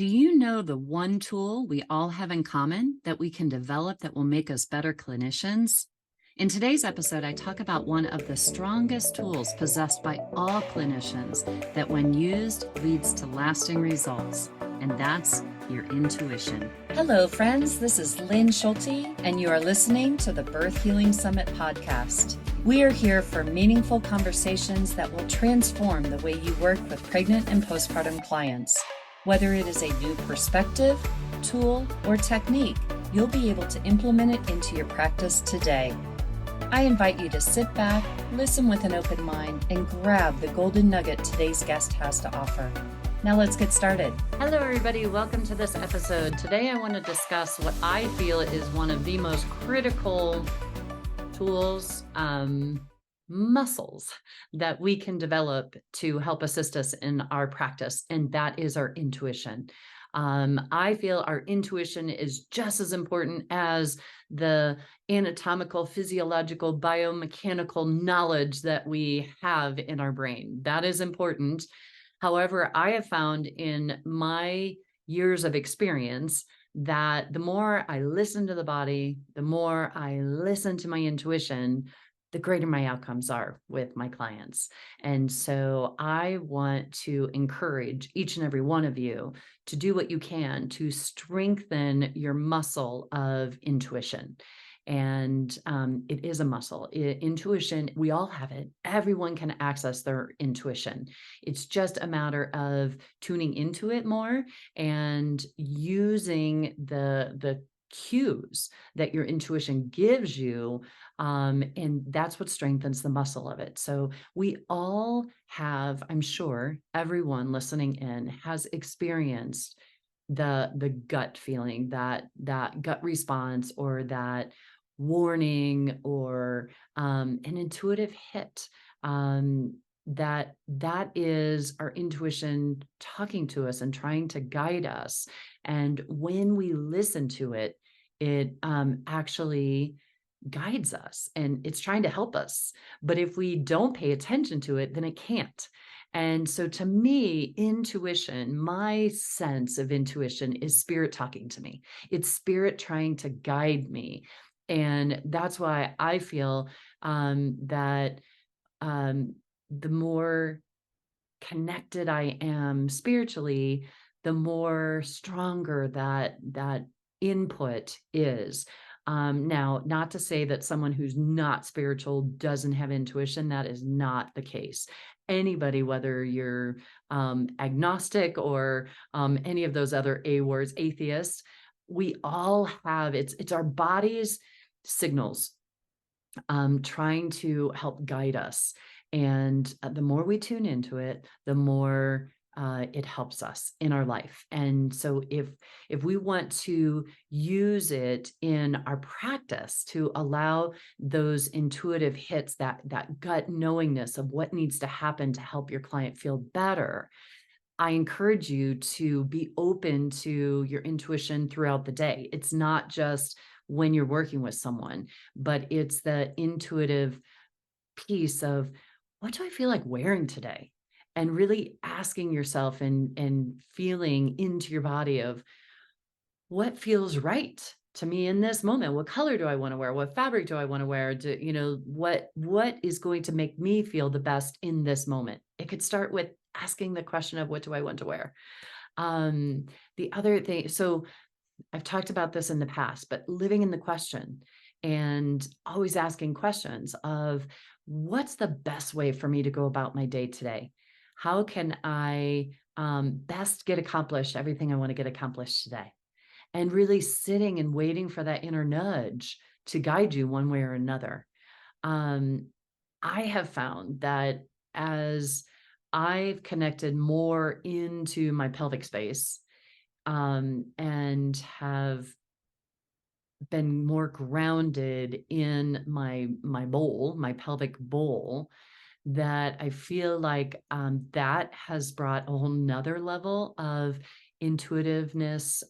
Do you know the one tool we all have in common that we can develop that will make us better clinicians? In today's episode, I talk about one of the strongest tools possessed by all clinicians that, when used, leads to lasting results, and that's your intuition. Hello, friends. This is Lynn Schulte, and you are listening to the Birth Healing Summit podcast. We are here for meaningful conversations that will transform the way you work with pregnant and postpartum clients. Whether it is a new perspective, tool, or technique, you'll be able to implement it into your practice today. I invite you to sit back, listen with an open mind, and grab the golden nugget today's guest has to offer. Now let's get started. Hello, everybody. Welcome to this episode. Today I want to discuss what I feel is one of the most critical tools, muscles that we can develop to help assist us in our practice, and that is our intuition. I feel our intuition is just as important as the anatomical, physiological, biomechanical knowledge that we have in our brain. That is important. However, I have found in my years of experience that the more I listen to the body, the more I listen to my intuition, the greater my outcomes are with my clients. And so I want to encourage each and every one of you to do what you can to strengthen your muscle of intuition. And it is a muscle. Intuition, we all have it. Everyone can access their intuition. It's just a matter of tuning into it more and using the cues that your intuition gives you. And that's what strengthens the muscle of it. So we all have, I'm sure everyone listening in has experienced the gut feeling, that gut response, or that warning, or an intuitive hit. That is our intuition talking to us and trying to guide us. And when we listen to it, it actually guides us and it's trying to help us. But if we don't pay attention to it, then it can't. And so to me, intuition, my sense of intuition is spirit talking to me. It's spirit trying to guide me. And that's why I feel that the more connected I am spiritually, the more stronger that input is. Now, not to say that someone who's not spiritual doesn't have intuition. That is not the case. Anybody, whether you're agnostic or any of those other A words, atheists, we all have, it's our body's signals trying to help guide us. And the more we tune into it, the more it helps us in our life. And so if we want to use it in our practice to allow those intuitive hits, that gut knowingness of what needs to happen to help your client feel better, I encourage you to be open to your intuition throughout the day. It's not just when you're working with someone, but it's the intuitive piece of, what do I feel like wearing today? And really asking yourself and feeling into your body of what feels right to me in this moment. What color do I want to wear? What fabric do I want to wear? What is going to make me feel the best in this moment? It could start with asking the question of, what do I want to wear? The other thing, so I've talked about this in the past, but living in the question and always asking questions of, what's the best way for me to go about my day today? How can I best get accomplished everything I want to get accomplished today? And really sitting and waiting for that inner nudge to guide you one way or another. I have found that as I've connected more into my pelvic space, and have been more grounded in my bowl, my pelvic bowl, that I feel like that has brought a whole nother level of intuitiveness,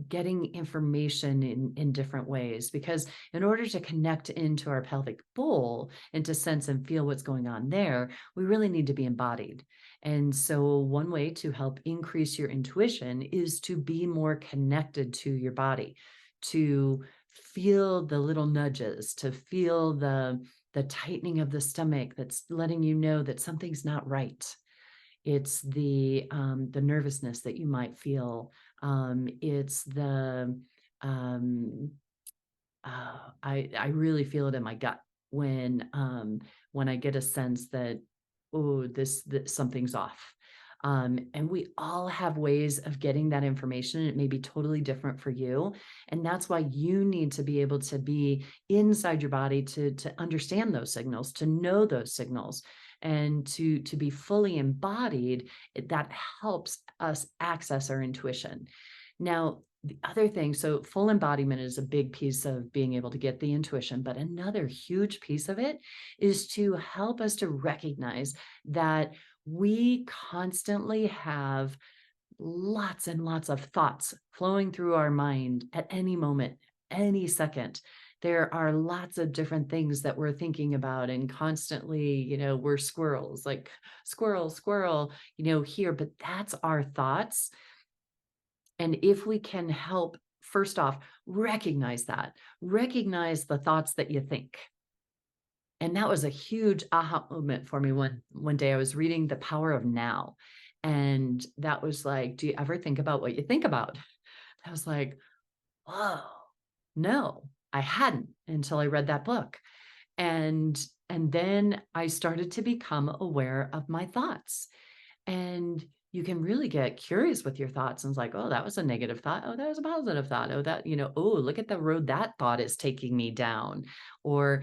getting information in different ways. Because in order to connect into our pelvic bowl and to sense and feel what's going on there, we really need to be embodied. And so one way to help increase your intuition is to be more connected to your body, to feel the little nudges, to feel the tightening of the stomach that's letting you know that something's not right. It's the nervousness that you might feel. It's the um, I really feel it in my gut when I get a sense that, oh, this something's off. And we all have ways of getting that information. It may be totally different for you. And that's why you need to be able to be inside your body to understand those signals, to know those signals, and to be fully embodied. That helps us access our intuition. Now, the other thing, so full embodiment is a big piece of being able to get the intuition, but another huge piece of it is to help us to recognize that we constantly have lots and lots of thoughts flowing through our mind at any moment, any second. There are lots of different things that we're thinking about, and constantly, we're squirrels, like squirrel, squirrel, here, but that's our thoughts. And if we can help, first off, recognize the thoughts that you think. And that was a huge aha moment for me one day I was reading The Power of Now. And that was like, do you ever think about what you think about? I was like, whoa, no, I hadn't until I read that book. And then I started to become aware of my thoughts. And you can really get curious with your thoughts and it's like, oh, that was a negative thought. Oh, that was a positive thought. Oh, that, oh, look at the road that thought is taking me down. Or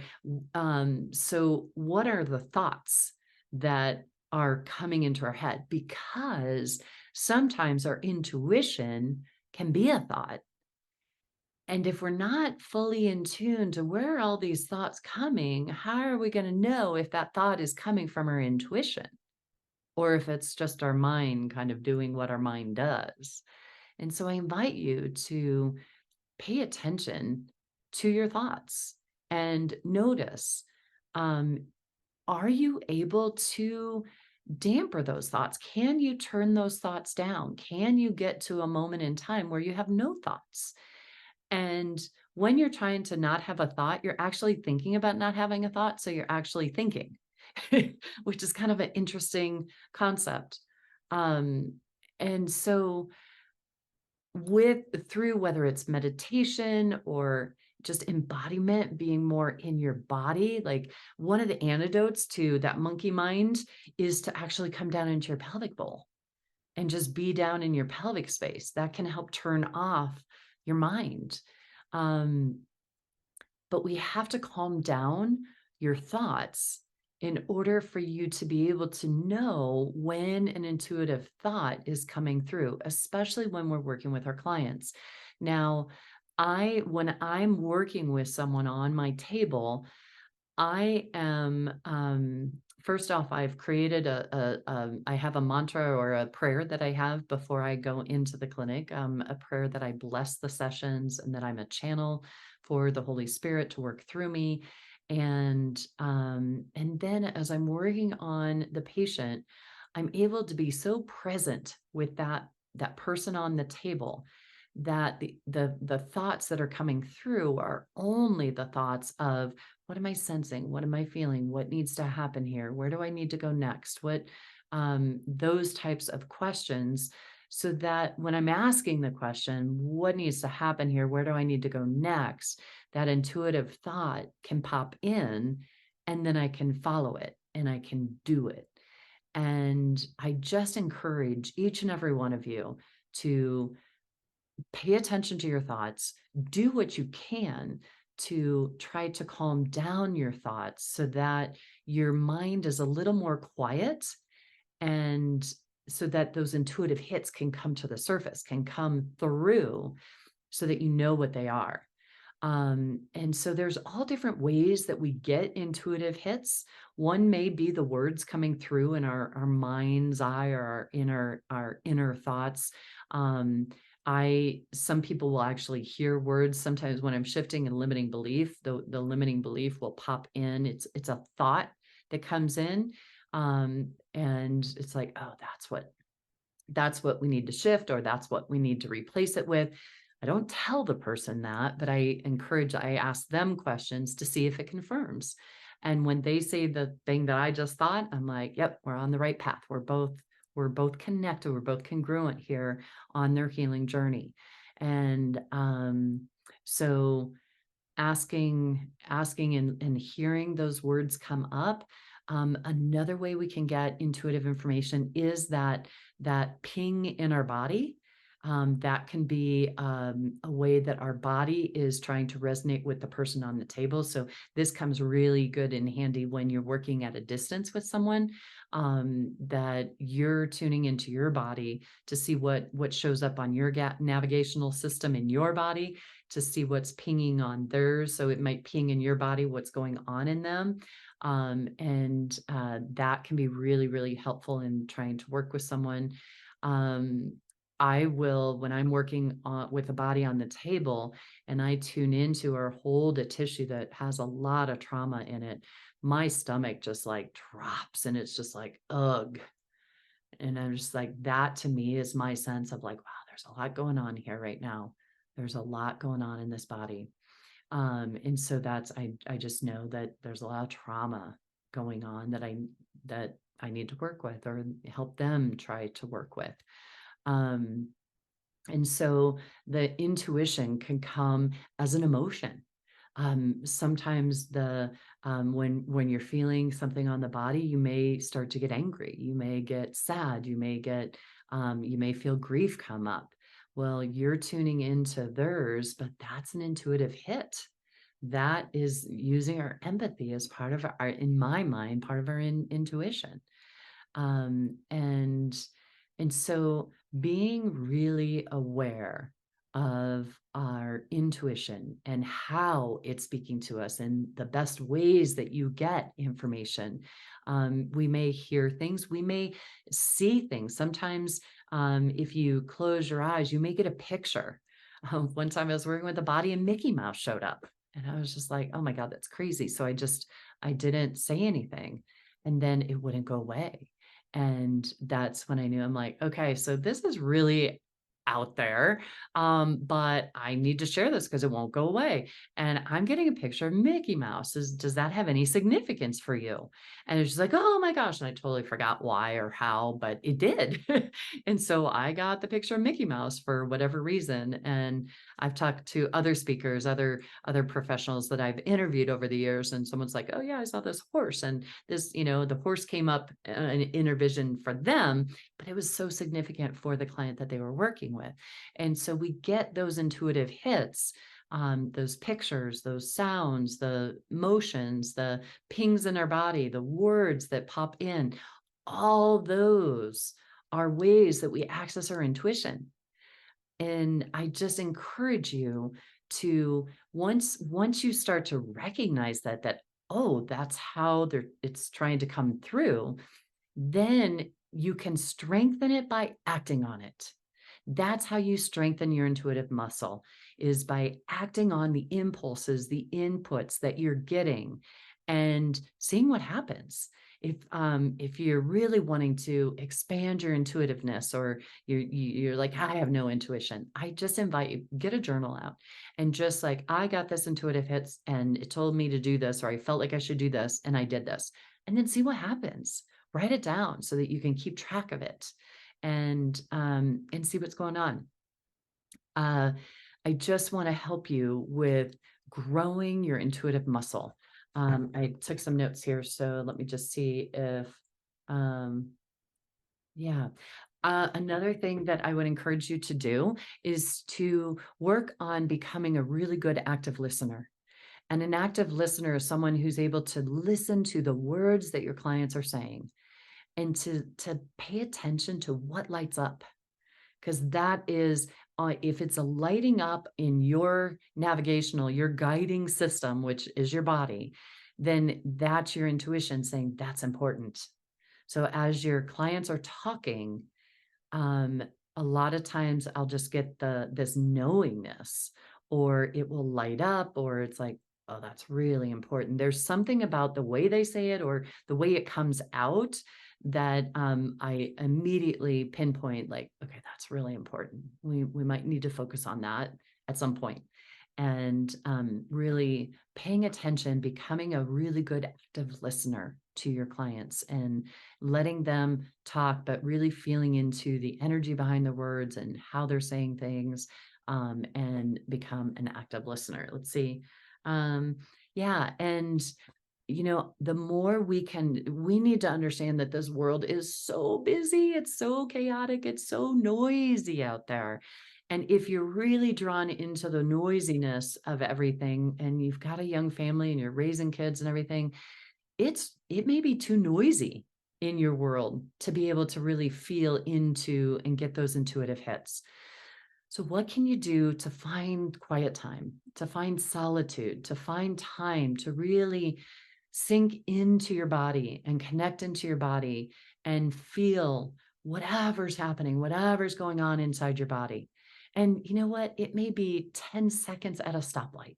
so what are the thoughts that are coming into our head? Because sometimes our intuition can be a thought. And if we're not fully in tune to where are all these thoughts coming, how are we going to know if that thought is coming from our intuition, or if it's just our mind kind of doing what our mind does? And so I invite you to pay attention to your thoughts and notice, um, are you able to damper those thoughts? Can you turn those thoughts down? Can you get to a moment in time where you have no thoughts? And when you're trying to not have a thought, you're actually thinking about not having a thought. So you're actually thinking, which is kind of an interesting concept. Um, and so through whether it's meditation or just embodiment, being more in your body, like one of the antidotes to that monkey mind is to actually come down into your pelvic bowl and just be down in your pelvic space. That can help turn off your mind. Um, but we have to calm down your thoughts in order for you to be able to know when an intuitive thought is coming through, especially when we're working with our clients. Now, when I'm working with someone on my table, I am, first off, I've created I have a mantra or a prayer that I have before I go into the clinic, a prayer that I bless the sessions and that I'm a channel for the Holy Spirit to work through me. And then as I'm working on the patient, I'm able to be so present with that person on the table that the thoughts that are coming through are only the thoughts of, what am I sensing? What am I feeling? What needs to happen here? Where do I need to go next? Those types of questions, so that when I'm asking the question, what needs to happen here? Where do I need to go next? That intuitive thought can pop in, and then I can follow it and I can do it. And I just encourage each and every one of you to pay attention to your thoughts, do what you can to try to calm down your thoughts so that your mind is a little more quiet, and so that those intuitive hits can come to the surface, can come through, so that you know what they are. And so there's all different ways that we get intuitive hits. One may be the words coming through in our mind's eye or our inner thoughts. Some people will actually hear words. Sometimes when I'm shifting and limiting belief, the limiting belief will pop in. It's a thought that comes in. And it's like, oh, that's what we need to shift, or that's what we need to replace it with. I don't tell the person that, but I ask them questions to see if it confirms. And when they say the thing that I just thought, I'm like, yep, we're on the right path. We're both connected, we're both congruent here on their healing journey. And so asking and hearing those words come up. Another way we can get intuitive information is that ping in our body. That can be a way that our body is trying to resonate with the person on the table. So this comes really good in handy when you're working at a distance with someone, that you're tuning into your body to see what shows up on your navigational system in your body, to see what's pinging on theirs. So it might ping in your body what's going on in them. And that can be really, really helpful in trying to work with someone. Um, I will, when I'm working with a body on the table and I tune into or hold a tissue that has a lot of trauma in it, my stomach just like drops and it's just like, ugh. And I'm just like, that to me is my sense of like, wow, there's a lot going on here right now. There's a lot going on in this body. And so I just know that there's a lot of trauma going on that I need to work with or help them try to work with. Um, and so the intuition can come as an emotion. Sometimes when you're feeling something on the body, you may start to get angry, you may get sad, you may feel grief come up. Well, you're tuning into theirs, but that's an intuitive hit. That is using our empathy as part of our, in my mind, part of our intuition. Um, and and so being really aware of our intuition and how it's speaking to us and the best ways that you get information. We may hear things, we may see things. Sometimes, if you close your eyes, you may get a picture. One time I was working with a body and Mickey Mouse showed up. And I was just like, oh my God, that's crazy. So I didn't say anything. And then it wouldn't go away. And that's when I knew, I'm like, okay, so this is really out there. But I need to share this because it won't go away. And I'm getting a picture of Mickey Mouse. Does that have any significance for you? And it's just like, oh my gosh. And I totally forgot why or how, but it did. And so I got the picture of Mickey Mouse for whatever reason. And I've talked to other speakers, other professionals that I've interviewed over the years, and someone's like, oh yeah, I saw this horse, and this, the horse came up in a vision for them, but it was so significant for the client that they were working with. And so we get those intuitive hits, those pictures, those sounds, the motions, the pings in our body, the words that pop in, all those are ways that we access our intuition. And I just encourage you to, once you start to recognize that, oh, that's how it's trying to come through, then you can strengthen it by acting on it. That's how you strengthen your intuitive muscle, is by acting on the impulses, the inputs that you're getting and seeing what happens. If you're really wanting to expand your intuitiveness, or you're like, I have no intuition, I just invite you, get a journal out and just like, I got this intuitive hits and it told me to do this, or I felt like I should do this and I did this, and then see what happens. Write it down so that you can keep track of it and see what's going on. I just want to help you with growing your intuitive muscle. I took some notes here, so let me just see if, yeah. Another thing that I would encourage you to do is to work on becoming a really good active listener. And an active listener is someone who's able to listen to the words that your clients are saying and to pay attention to what lights up, because that is, if it's a lighting up in your navigational, your guiding system, which is your body, then that's your intuition saying that's important. So as your clients are talking, a lot of times I'll just get this knowingness, or it will light up, or it's like, oh, that's really important. There's something about the way they say it or the way it comes out that I immediately pinpoint, like, okay, that's really important. We might need to focus on that at some point. And really paying attention, becoming a really good active listener to your clients and letting them talk, but really feeling into the energy behind the words and how they're saying things, and become an active listener. Let's see. Yeah. And the more we need to understand that this world is so busy, it's so chaotic, it's so noisy out there. And if you're really drawn into the noisiness of everything and you've got a young family and you're raising kids and everything, it may be too noisy in your world to be able to really feel into and get those intuitive hits. So what can you do to find quiet time, to find solitude, to find time to really sink into your body and connect into your body and feel whatever's happening, whatever's going on inside your body? And you know what? It may be 10 seconds at a stoplight,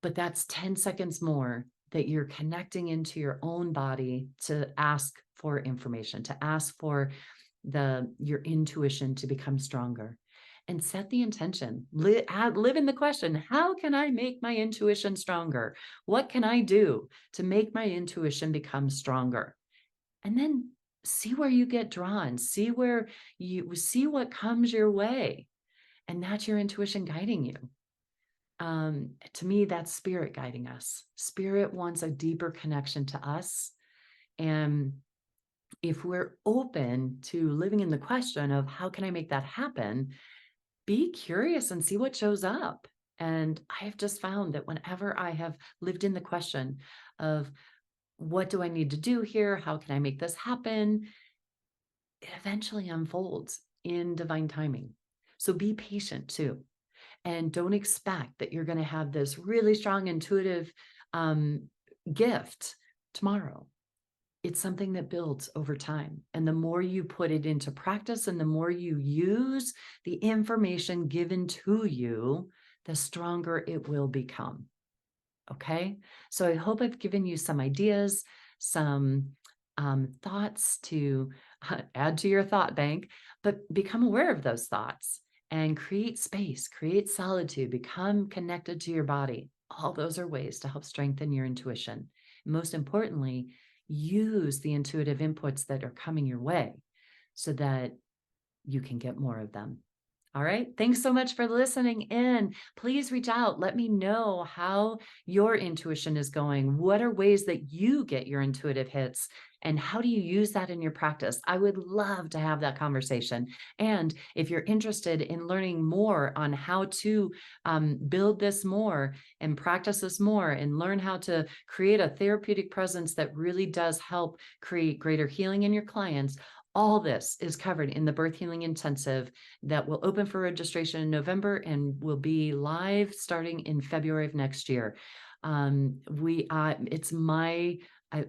but that's 10 seconds more that you're connecting into your own body to ask for information, to ask for your intuition to become stronger. And set the intention. Live in the question, how can I make my intuition stronger? What can I do to make my intuition become stronger? And then see where you get drawn, see what comes your way. And that's your intuition guiding you. To me, that's spirit guiding us. Spirit wants a deeper connection to us. And if we're open to living in the question of how can I make that happen, be curious and see what shows up. And I have just found that whenever I have lived in the question of what do I need to do here? How can I make this happen? It eventually unfolds in divine timing. So be patient too. And don't expect that you're going to have this really strong intuitive gift tomorrow. It's something that builds over time. And the more you put it into practice and the more you use the information given to you, the stronger it will become. Okay. So I hope I've given you some ideas, some thoughts to add to your thought bank, but become aware of those thoughts and create space, create solitude, become connected to your body. All those are ways to help strengthen your intuition. Most importantly, use the intuitive inputs that are coming your way so that you can get more of them. All right. Thanks so much for listening in. Please reach out. Let me know how your intuition is going. What are ways that you get your intuitive hits? And how do you use that in your practice? I would love to have that conversation. And if you're interested in learning more on how to build this more and practice this more and learn how to create a therapeutic presence that really does help create greater healing in your clients, all this is covered in the Birth Healing Intensive that will open for registration in November and will be live starting in February of next year. I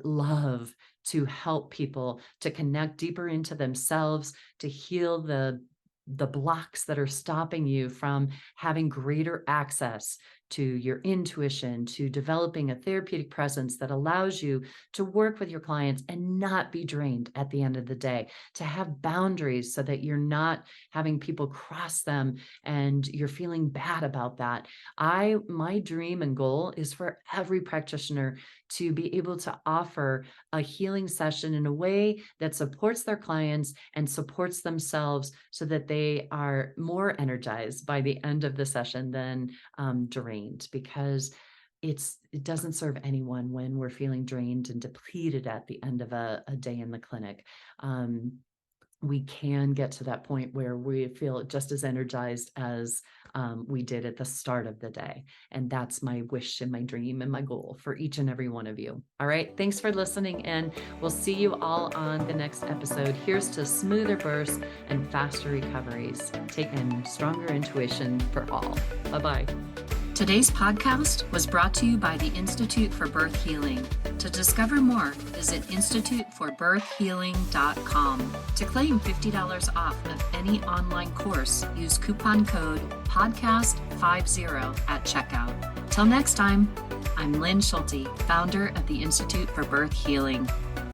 love to help people to connect deeper into themselves, to heal the blocks that are stopping you from having greater access to your intuition, to developing a therapeutic presence that allows you to work with your clients and not be drained at the end of the day, to have boundaries so that you're not having people cross them and you're feeling bad about that. My dream and goal is for every practitioner to be able to offer a healing session in a way that supports their clients and supports themselves so that they are more energized by the end of the session than drained, because it doesn't serve anyone when we're feeling drained and depleted at the end of a day in the clinic. We can get to that point where we feel just as energized as we did at the start of the day. And that's my wish and my dream and my goal for each and every one of you. All right. Thanks for listening, and we'll see you all on the next episode. Here's to smoother births and faster recoveries, taking stronger intuition for all. Bye-bye. Today's podcast was brought to you by the Institute for Birth Healing. To discover more, visit instituteforbirthhealing.com. To claim $50 off of any online course, use coupon code PODCAST50 at checkout. Till next time, I'm Lynn Schulte, founder of the Institute for Birth Healing.